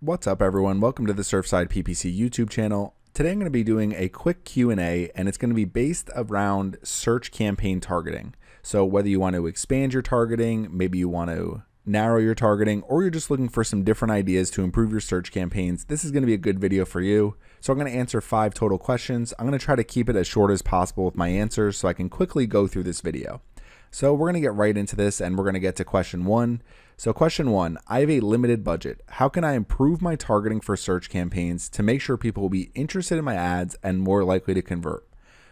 What's up everyone, welcome to the Surfside PPC YouTube channel. Today I'm going to be doing a quick Q&A and it's going to be based around search campaign targeting. So whether you want to expand your targeting, maybe you want to narrow your targeting, or you're just looking for some different ideas to improve your search campaigns, this is going to be a good video for you. So I'm going to answer 5 total questions. I'm going to try to keep it as short as possible with my answers so I can quickly go through this video. So we're going to get right into this and we're going to get to question 1. So question 1, I have a limited budget. How can I improve my targeting for search campaigns to make sure people will be interested in my ads and more likely to convert?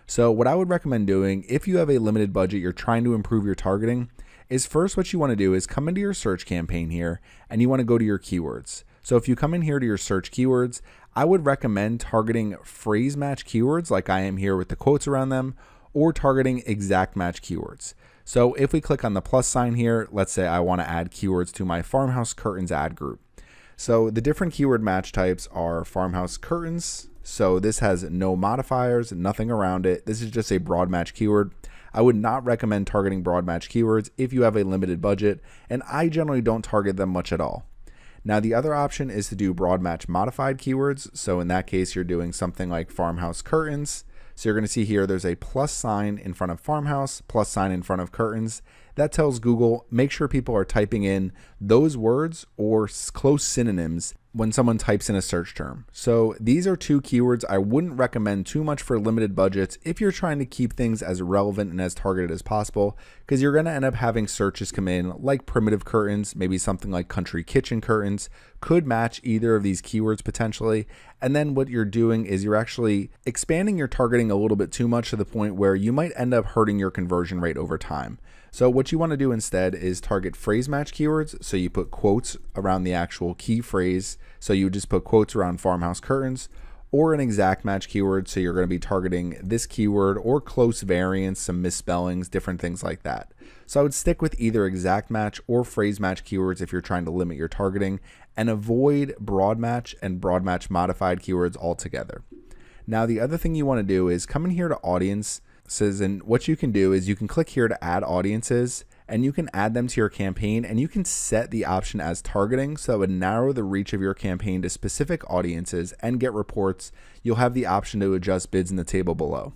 So what I would recommend doing if you have a limited budget, you're trying to improve your targeting, is first what you want to do is come into your search campaign here and you want to go to your keywords. So if you come in here to your search keywords, I would recommend targeting phrase match keywords like I am here with the quotes around them, or targeting exact match keywords. So if we click on the plus sign here, let's say I want to add keywords to my farmhouse curtains ad group. So the different keyword match types are farmhouse curtains. So this has no modifiers, nothing around it. This is just a broad match keyword. I would not recommend targeting broad match keywords if you have a limited budget, and I generally don't target them much at all. Now the other option is to do broad match modified keywords. So in that case, you're doing something like farmhouse curtains. So you're going to see here there's a plus sign in front of farmhouse, plus sign in front of curtains. That tells Google, make sure people are typing in those words or close synonyms when someone types in a search term. So these are 2 keywords I wouldn't recommend too much for limited budgets if you're trying to keep things as relevant and as targeted as possible, because you're going to end up having searches come in like primitive curtains, maybe something like country kitchen curtains could match either of these keywords potentially. And then what you're doing is you're actually expanding your targeting a little bit too much to the point where you might end up hurting your conversion rate over time. So what you want to do instead is target phrase match keywords. So you put quotes around the actual key phrase. So you just put quotes around farmhouse curtains, or an exact match keyword. So you're going to be targeting this keyword or close variants, some misspellings, different things like that. So I would stick with either exact match or phrase match keywords if you're trying to limit your targeting, and avoid broad match and broad match modified keywords altogether. Now the other thing you want to do is come in here to audience. And what you can do is you can click here to add audiences and you can add them to your campaign, and you can set the option as targeting so that would narrow the reach of your campaign to specific audiences and get reports. You'll have the option to adjust bids in the table below.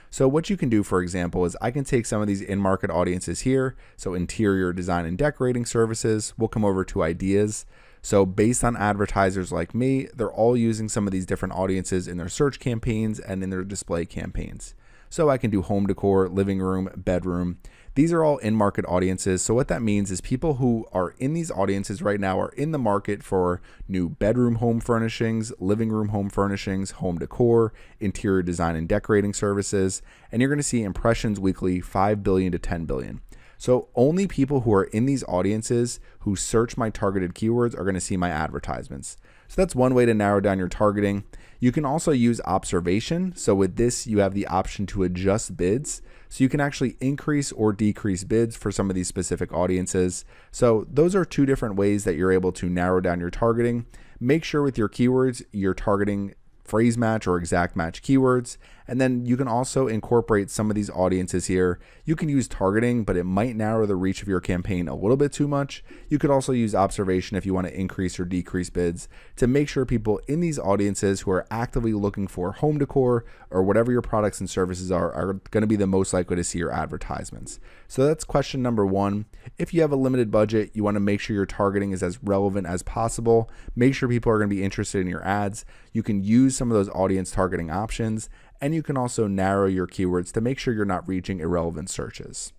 So what you can do, for example, is I can take some of these in-market audiences here. So interior design and decorating services, we'll come over to ideas. So based on advertisers like me, they're all using some of these different audiences in their search campaigns and in their display campaigns. So I can do home decor, living room, bedroom. These are all in-market audiences. So what that means is people who are in these audiences right now are in the market for new bedroom home furnishings, living room home furnishings, home decor, interior design and decorating services. And you're going to see impressions weekly 5 billion to 10 billion. So only people who are in these audiences who search my targeted keywords are going to see my advertisements. So that's one way to narrow down your targeting. You can also use observation. So with this, you have the option to adjust bids. So you can actually increase or decrease bids for some of these specific audiences. So those are 2 different ways that you're able to narrow down your targeting. Make sure with your keywords, you're targeting phrase match or exact match keywords. And then you can also incorporate some of these audiences here. You can use targeting, but it might narrow the reach of your campaign a little bit too much. You could also use observation if you want to increase or decrease bids to make sure people in these audiences who are actively looking for home decor or whatever your products and services are going to be the most likely to see your advertisements. So that's question number 1. If you have a limited budget, you want to make sure your targeting is as relevant as possible. Make sure people are going to be interested in your ads. You can use some of those audience targeting options, and you can also narrow your keywords to make sure you're not reaching irrelevant searches.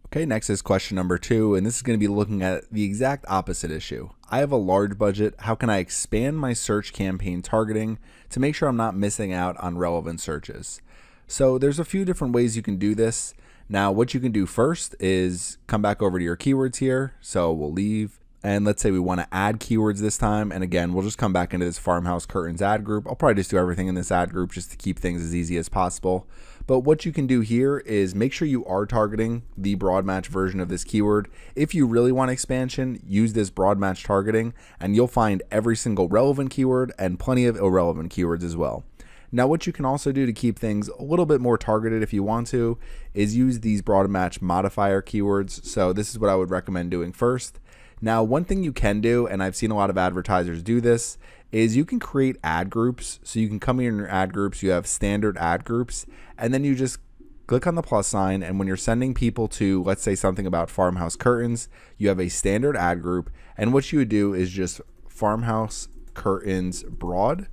Okay, next is question number 2, and this is going to be looking at the exact opposite issue. I have a large budget. How can I expand my search campaign targeting to make sure I'm not missing out on relevant searches? So there's a few different ways you can do this. Now, what you can do first is come back over to your keywords here. So we'll leave. And let's say we want to add keywords this time. And again, we'll just come back into this farmhouse curtains ad group. I'll probably just do everything in this ad group just to keep things as easy as possible. But what you can do here is make sure you are targeting the broad match version of this keyword. If you really want expansion, use this broad match targeting and you'll find every single relevant keyword and plenty of irrelevant keywords as well. Now, what you can also do to keep things a little bit more targeted if you want to is use these broad match modifier keywords. So this is what I would recommend doing first. Now, one thing you can do, and I've seen a lot of advertisers do this, is you can create ad groups. So you can come here in your ad groups, you have standard ad groups, and then you just click on the plus sign. And when you're sending people to, let's say, something about farmhouse curtains, you have a standard ad group. And what you would do is just farmhouse curtains broad.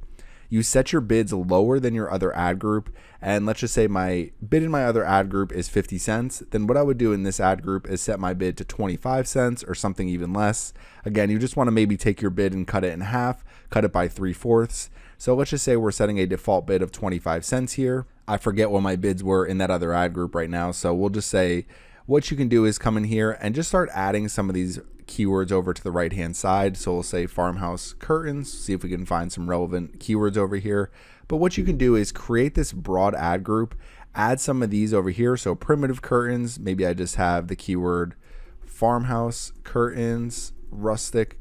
You set your bids lower than your other ad group, and let's just say my bid in my other ad group is 50 cents. Then what I would do in this ad group is set my bid to 25 cents or something even less. Again, you just want to maybe take your bid and cut it in half, cut it by 3/4. So let's just say we're setting a default bid of 25 cents here. I forget what my bids were in that other ad group right now, so we'll just say what you can do is come in here and just start adding some of these keywords over to the right hand side. So we'll say farmhouse curtains, see if we can find some relevant keywords over here. But what you can do is create this broad ad group, add some of these over here. So primitive curtains, maybe I just have the keyword farmhouse curtains, rustic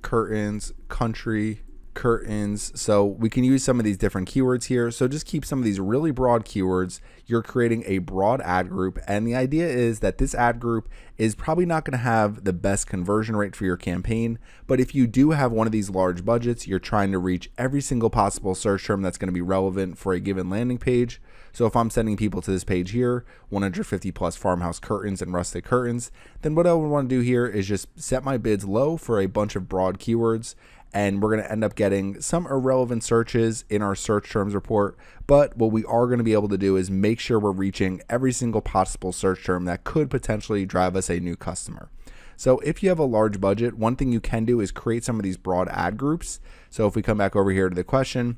curtains, country curtains. So we can use some of these different keywords here. So just keep some of these really broad keywords. You're creating a broad ad group, and the idea is that this ad group is probably not going to have the best conversion rate for your campaign, but if you do have one of these large budgets, you're trying to reach every single possible search term that's going to be relevant for a given landing page. So if I'm sending people to this page here, 150 plus farmhouse curtains and rustic curtains, then what I would want to do here is just set my bids low for a bunch of broad keywords, and we're going to end up getting some irrelevant searches in our search terms report. But what we are going to be able to do is make sure we're reaching every single possible search term that could potentially drive us a new customer. So if you have a large budget, one thing you can do is create some of these broad ad groups. So if we come back over here to the question,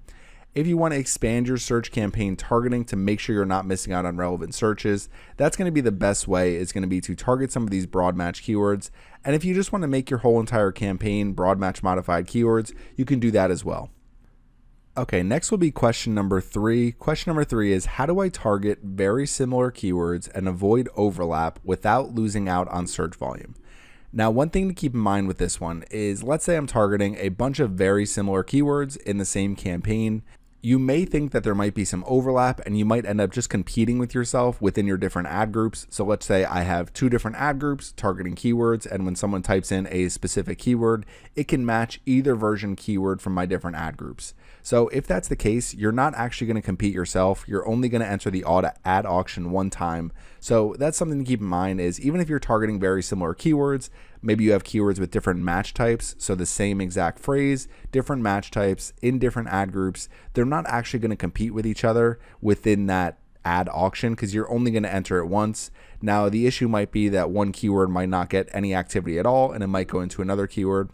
if you want to expand your search campaign targeting to make sure you're not missing out on relevant searches, that's going to be the best way. Is going to be to target some of these broad match keywords. And if you just want to make your whole entire campaign broad match modified keywords, you can do that as well. Okay, next will be question number 3. Question number 3 is, how do I target very similar keywords and avoid overlap without losing out on search volume? Now, one thing to keep in mind with this one is, let's say I'm targeting a bunch of very similar keywords in the same campaign. You may think that there might be some overlap, and you might end up just competing with yourself within your different ad groups. So let's say I have 2 different ad groups targeting keywords, and when someone types in a specific keyword, it can match either version keyword from my different ad groups. So if that's the case, you're not actually going to compete yourself. You're only going to enter the ad auction one time. So that's something to keep in mind, is even if you're targeting very similar keywords, maybe you have keywords with different match types, so the same exact phrase, different match types in different ad groups, they're not actually going to compete with each other within that ad auction because you're only going to enter it once. Now, the issue might be that one keyword might not get any activity at all, and it might go into another keyword.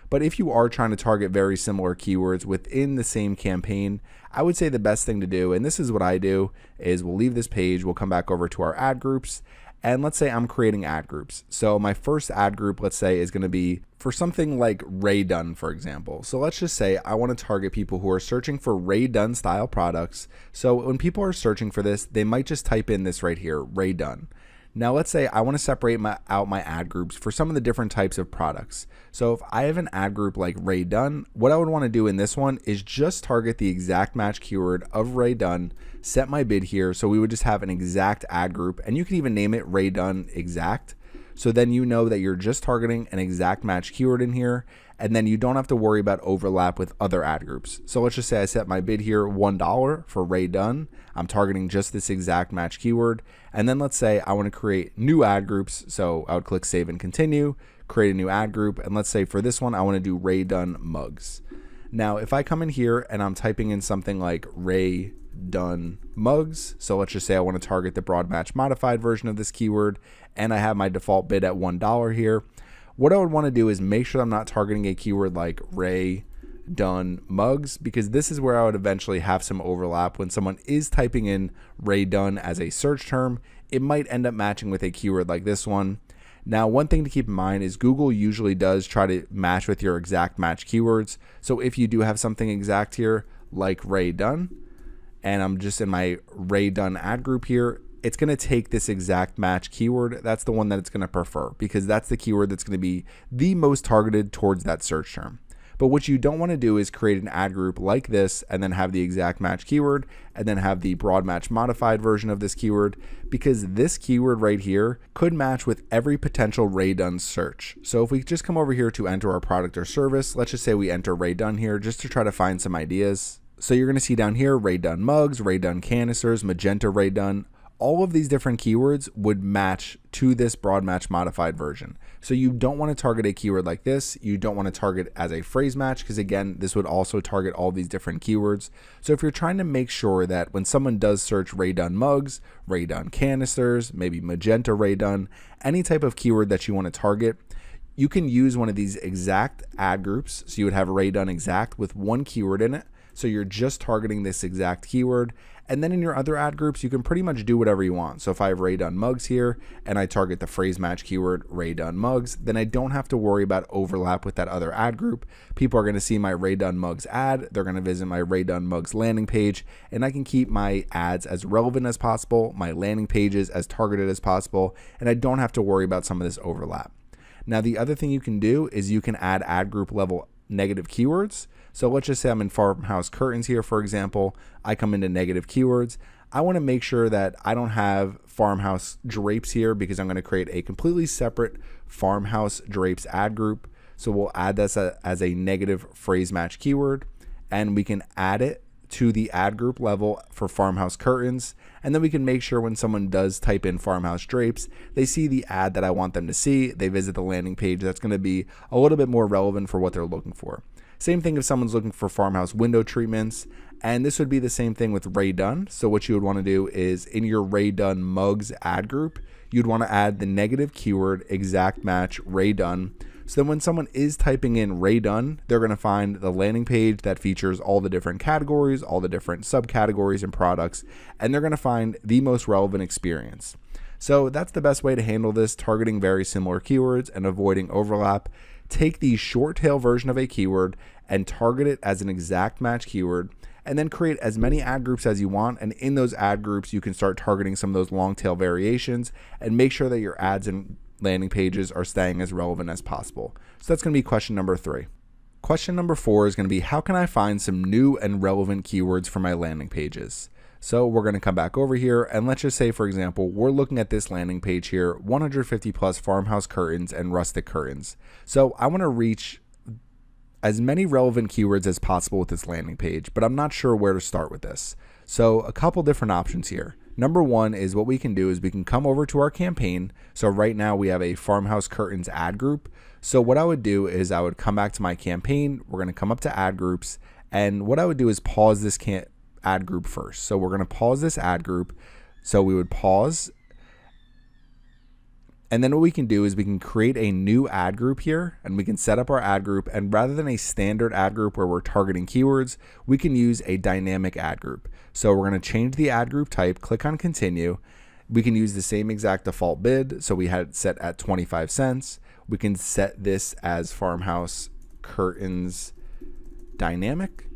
But if you are trying to target very similar keywords within the same campaign, I would say the best thing to do, and this is what I do, is we'll leave this page, we'll come back over to our ad groups, and let's say I'm creating ad groups. So my first ad group, let's say, is going to be for something like Rae Dunn, for example. So let's just say I want to target people who are searching for Rae Dunn style products. So when people are searching for this, they might just type in this right here, Rae Dunn. Now let's say I want to separate out my ad groups for some of the different types of products. So if I have an ad group like Rae Dunn, what I would want to do in this one is just target the exact match keyword of Rae Dunn, set my bid here. So we would just have an exact ad group, and you can even name it Rae Dunn exact. So then you know that you're just targeting an exact match keyword in here, and then you don't have to worry about overlap with other ad groups. So let's just say I set my bid here $1 for Rae Dunn. I'm targeting just this exact match keyword. And then let's say I want to create new ad groups. So I would click save and continue, create a new ad group. And let's say for this one, I want to do Rae Dunn mugs. Now, if I come in here and I'm typing in something like Rae Dunn mugs, so let's just say I want to target the broad match modified version of this keyword, and I have my default bid at $1 here. What I would want to do is make sure I'm not targeting a keyword like Rae Dunn mugs, because this is where I would eventually have some overlap. When someone is typing in Rae Dunn as a search term, it might end up matching with a keyword like this one. Now, one thing to keep in mind is Google usually does try to match with your exact match keywords. So if you do have something exact here like Rae Dunn, and I'm just in my Rae Dunn ad group here, it's going to take this exact match keyword. That's the one that it's going to prefer, because that's the keyword that's going to be the most targeted towards that search term. But what you don't want to do is create an ad group like this and then have the exact match keyword and then have the broad match modified version of this keyword, because this keyword right here could match with every potential Rae Dunn search. So if we just come over here to enter our product or service, let's just say we enter Rae Dunn here just to try to find some ideas. So you're going to see down here Rae Dunn mugs, Rae Dunn canisters, magenta Rae Dunn. All of these different keywords would match to this broad match modified version. So you don't want to target a keyword like this. You don't want to target as a phrase match, because again, this would also target all these different keywords. So if you're trying to make sure that when someone does search Rae Dunn mugs, Rae Dunn canisters, maybe magenta Rae Dunn, any type of keyword that you want to target, you can use one of these exact ad groups. So you would have Rae Dunn exact with one keyword in it. So you're just targeting this exact keyword. And then in your other ad groups, you can pretty much do whatever you want. So if I have Rae Dunn mugs here and I target the phrase match keyword Rae Dunn mugs, then I don't have to worry about overlap with that other ad group. People are going to see my Rae Dunn mugs ad. They're going to visit my Rae Dunn mugs landing page, and I can keep my ads as relevant as possible, my landing pages as targeted as possible, and I don't have to worry about some of this overlap. Now, the other thing you can do is you can add ad group level negative keywords. So let's just say I'm in farmhouse curtains here, for example. I come into negative keywords. I want to make sure that I don't have farmhouse drapes here, because I'm going to create a completely separate farmhouse drapes ad group. So we'll add this as a negative phrase match keyword, and we can add it to the ad group level for farmhouse curtains. And then we can make sure when someone does type in farmhouse drapes, they see the ad that I want them to see. They visit the landing page. That's going to be a little bit more relevant for what they're looking for. Same thing if someone's looking for farmhouse window treatments, and this would be the same thing with Rae Dunn. So what you would want to do is in your Rae Dunn mugs ad group, you'd want to add the negative keyword exact match Rae Dunn. So then when someone is typing in Rae Dunn, they're going to find the landing page that features all the different categories, all the different subcategories and products, and they're going to find the most relevant experience. So that's the best way to handle this, targeting very similar keywords and avoiding overlap. Take the short tail version of a keyword and target it as an exact match keyword, and then create as many ad groups as you want. And in those ad groups, you can start targeting some of those long tail variations and make sure that your ads and landing pages are staying as relevant as possible. So that's going to be question number 3. Question number 4 is going to be, how can I find some new and relevant keywords for my landing pages? So we're going to come back over here, and let's just say, for example, we're looking at this landing page here, 150 plus farmhouse curtains and rustic curtains. So I want to reach as many relevant keywords as possible with this landing page, but I'm not sure where to start with this. So a couple different options here. Number one is what we can do is we can come over to our campaign. So right now we have a farmhouse curtains ad group. So what I would do is I would come back to my campaign. We're going to come up to ad groups, and what I would do is pause this ad group first. So we're going to pause this ad group. So we would pause, and then what we can do is we can create a new ad group here, and we can set up our ad group, and rather than a standard ad group where we're targeting keywords, we can use a dynamic ad group. So we're going to change the ad group type, click on continue. We can use the same exact default bid. So we had it set at 25 cents. We can set this as farmhouse curtains dynamic.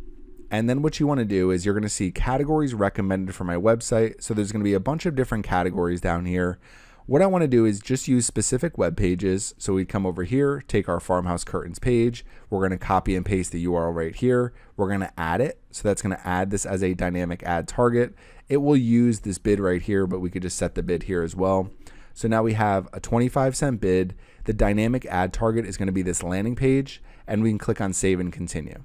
And then what you want to do is you're going to see categories recommended for my website. So there's going to be a bunch of different categories down here. What I want to do is just use specific web pages. So we'd come over here, take our farmhouse curtains page. We're going to copy and paste the URL right here. We're going to add it. So that's going to add this as a dynamic ad target. It will use this bid right here, but we could just set the bid here as well. So now we have a 25-cent bid. The dynamic ad target is going to be this landing page, and we can click on save and continue.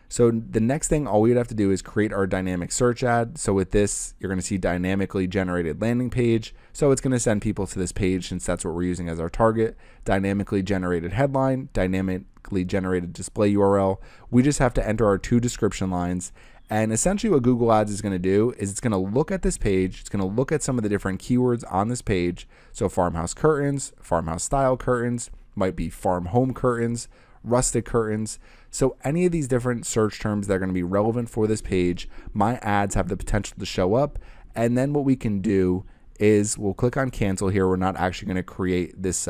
So the next thing, all we would have to do is create our dynamic search ad. So with this, you're going to see dynamically generated landing page. So it's going to send people to this page since that's what we're using as our target. Dynamically generated headline, dynamically generated display URL. We just have to enter our 2 description lines. And essentially what Google Ads is going to do is it's going to look at this page. It's going to look at some of the different keywords on this page. So farmhouse curtains, farmhouse style curtains, might be farm home curtains, rustic curtains. So any of these different search terms that are going to be relevant for this page, my ads have the potential to show up. And then what we can do is we'll click on cancel here. We're not actually going to create this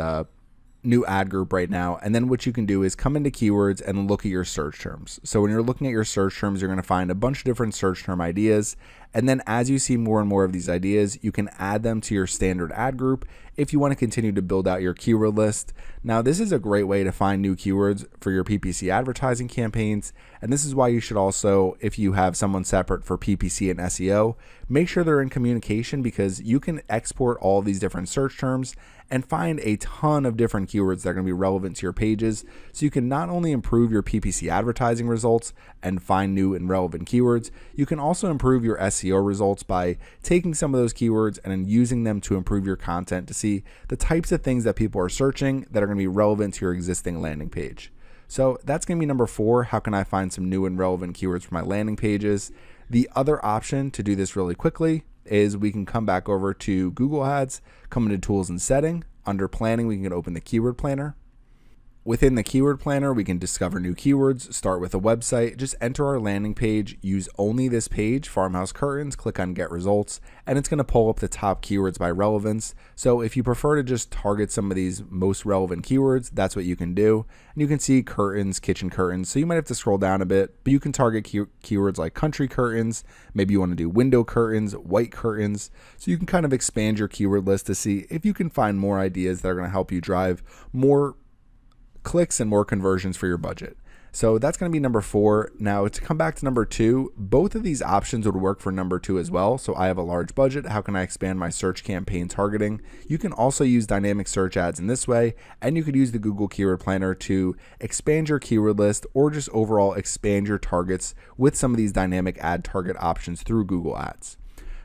new ad group right now. And then what you can do is come into keywords and look at your search terms. So when you're looking at your search terms, you're going to find a bunch of different search term ideas. And then as you see more and more of these ideas, you can add them to your standard ad group if you want to continue to build out your keyword list. Now, this is a great way to find new keywords for your PPC advertising campaigns. And this is why you should also, if you have someone separate for PPC and SEO, make sure they're in communication, because you can export all of these different search terms and find a ton of different keywords that are going to be relevant to your pages. So you can not only improve your PPC advertising results and find new and relevant keywords, you can also improve your SEO results by taking some of those keywords and then using them to improve your content to see the types of things that people are searching that are going to be relevant to your existing landing page. So that's going to be number 4. How can I find some new and relevant keywords for my landing pages? The other option to do this really quickly is we can come back over to Google Ads, come into Tools and Setting. Under Planning, we can open the Keyword Planner. Within the Keyword Planner, we can discover new keywords, start with a website, just enter our landing page, use only this page, Farmhouse Curtains, click on Get Results, and it's going to pull up the top keywords by relevance. So if you prefer to just target some of these most relevant keywords, that's what you can do. And you can see curtains, kitchen curtains, so you might have to scroll down a bit, but you can target keywords like country curtains, maybe you want to do window curtains, white curtains, so you can kind of expand your keyword list to see if you can find more ideas that are going to help you drive more clicks and more conversions for your budget. So that's going to be number 4. Now to come back to number 2, both of these options would work for number 2 as well. So I have a large budget. How can I expand my search campaign targeting? You can also use dynamic search ads in this way, and you could use the Google Keyword Planner to expand your keyword list or just overall expand your targets with some of these dynamic ad target options through Google Ads.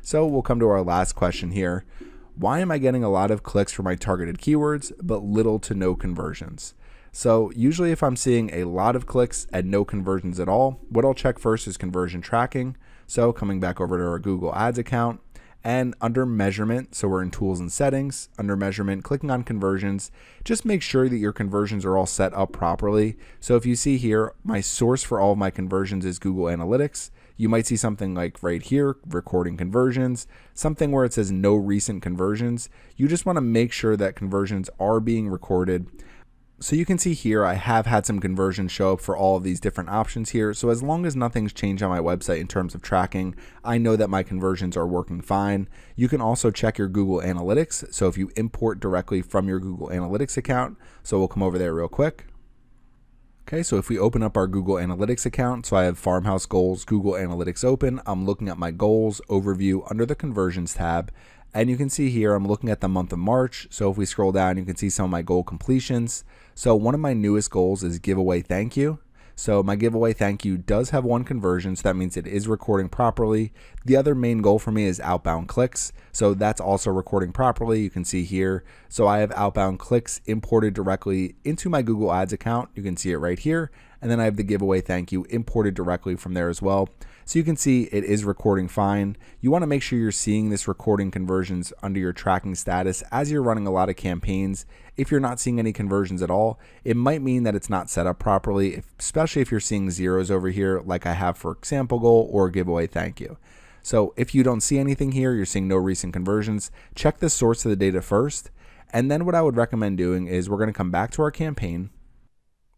So we'll come to our last question here. Why am I getting a lot of clicks for my targeted keywords, but little to no conversions? So usually if I'm seeing a lot of clicks and no conversions at all, what I'll check first is conversion tracking. So coming back over to our Google Ads account, and under measurement, so we're in Tools and Settings, under measurement, clicking on conversions, just make sure that your conversions are all set up properly. So if you see here, my source for all of my conversions is Google Analytics. You might see something like right here, recording conversions, something where it says no recent conversions. You just want to make sure that conversions are being recorded. So you can see here, I have had some conversions show up for all of these different options here. So as long as nothing's changed on my website in terms of tracking, I know that my conversions are working fine. You can also check your Google Analytics. So if you import directly from your Google Analytics account, so we'll come over there real quick. Okay, so if we open up our Google Analytics account, so I have Farmhouse Goals, Google Analytics open. I'm looking at my goals overview under the conversions tab. And you can see here, I'm looking at the month of March. So if we scroll down, you can see some of my goal completions. So one of my newest goals is giveaway thank you. So my giveaway thank you does have 1 conversion, so that means it is recording properly. The other main goal for me is outbound clicks. So that's also recording properly. You can see here. So I have outbound clicks imported directly into my Google Ads account. You can see it right here. And then I have the giveaway thank you imported directly from there as well. So you can see it is recording fine. You want to make sure you're seeing this recording conversions under your tracking status as you're running a lot of campaigns. If you're not seeing any conversions at all, it might mean that it's not set up properly, especially if you're seeing zeros over here like I have for example goal or giveaway thank you. So if you don't see anything here, you're seeing no recent conversions, check the source of the data first. And then what I would recommend doing is we're going to come back to our campaign.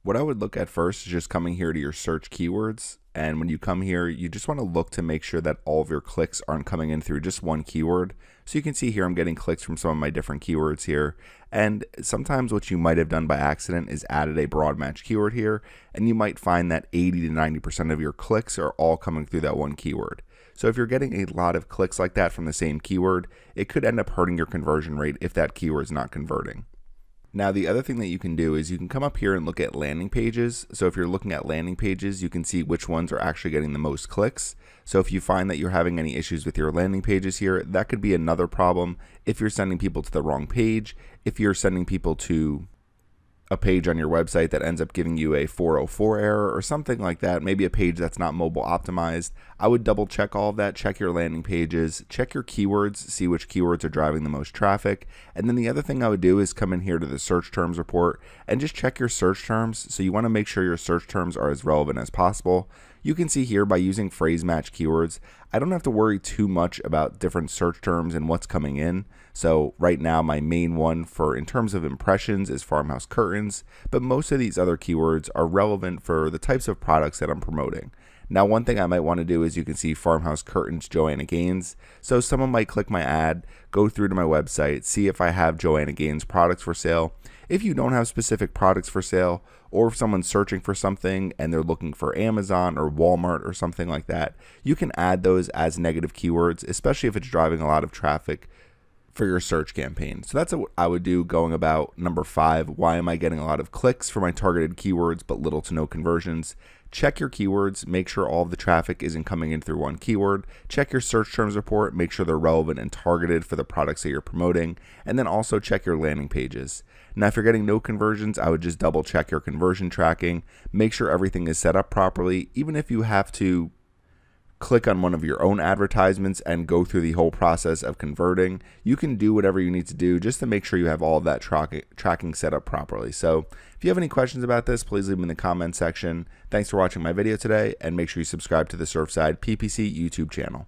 What I would look at first is just coming here to your search keywords. And when you come here, you just want to look to make sure that all of your clicks aren't coming in through just one keyword. So you can see here, I'm getting clicks from some of my different keywords here. And sometimes what you might have done by accident is added a broad match keyword here. And you might find that 80 to 90% of your clicks are all coming through that one keyword. So if you're getting a lot of clicks like that from the same keyword, it could end up hurting your conversion rate if that keyword is not converting. Now, the other thing that you can do is you can come up here and look at landing pages. So if you're looking at landing pages, you can see which ones are actually getting the most clicks. So if you find that you're having any issues with your landing pages here, that could be another problem. If you're sending people to the wrong page, if you're sending people to a page on your website that ends up giving you a 404 error or something like that, maybe a page that's not mobile optimized, I would double check all of that, check your landing pages, check your keywords, see which keywords are driving the most traffic. And then the other thing I would do is come in here to the search terms report and just check your search terms. So you want to make sure your search terms are as relevant as possible. You can see here by using phrase match keywords, I don't have to worry too much about different search terms and what's coming in. So right now my main one for in terms of impressions is farmhouse curtains, but most of these other keywords are relevant for the types of products that I'm promoting. Now, one thing I might want to do is you can see Farmhouse Curtains Joanna Gaines. So someone might click my ad, go through to my website, see if I have Joanna Gaines products for sale. If you don't have specific products for sale, or if someone's searching for something and they're looking for Amazon or Walmart or something like that, you can add those as negative keywords, especially if it's driving a lot of traffic for your search campaign. So that's what I would do going about number 5. Why am I getting a lot of clicks for my targeted keywords but little to no conversions? Check your keywords, make sure all of the traffic isn't coming in through one keyword. Check your search terms report, make sure they're relevant and targeted for the products that you're promoting, and then also check your landing pages. Now, if you're getting no conversions, I would just double check your conversion tracking, make sure everything is set up properly. Even if you have to click on one of your own advertisements and go through the whole process of converting, you can do whatever you need to do just to make sure you have all of that tracking set up properly. So if you have any questions about this, please leave them in the comment section. Thanks for watching my video today, and make sure you subscribe to the Surfside PPC YouTube channel.